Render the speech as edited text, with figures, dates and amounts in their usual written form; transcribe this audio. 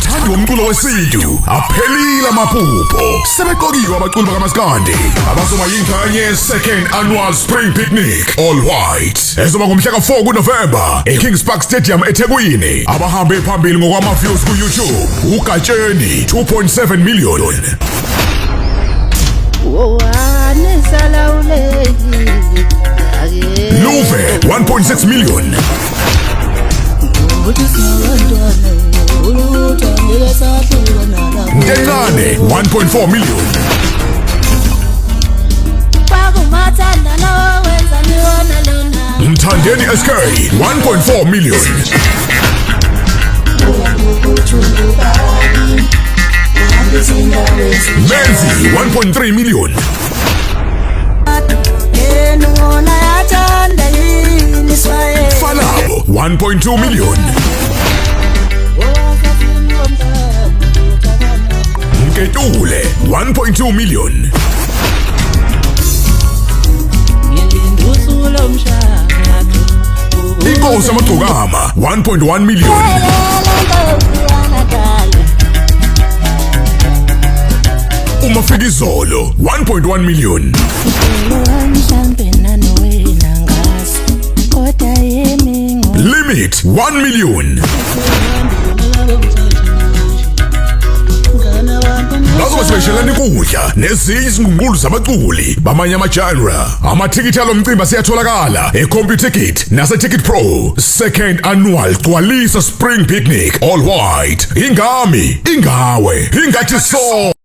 Abathandi bomculo wesintu aphelile amaphupho. Sebeqokiwe abaculi bakaMaskandi abazoma yingxenye second annual spring picnic all white. Ezoba ngomhla ka4 kuNovember eKings Park Stadium eThekwini. Abahambe phambili ngokwama views ku YouTube. Ugatsheni 2.7 million. Luve 1.6 million. Ngelane 1.4 million. Mthandeni SK 1.4 million. Menzi 1.3 million. Falabo 1.2 million. Mketule 1.2 million. Inkosi Ngokwama 1.1 million. Umafikizolo 1.1 million. Limit 1 million. Lazo sibeshelana ukudla nezinye izinguqulo zabaculi bamanye ama-genre. Amathikithi alomcimbi asiyatholakala eCompuTicket naseTicket Pro. Second annual Gcwalisa spring picnic all white. Ingami, ingawe, ingathi so.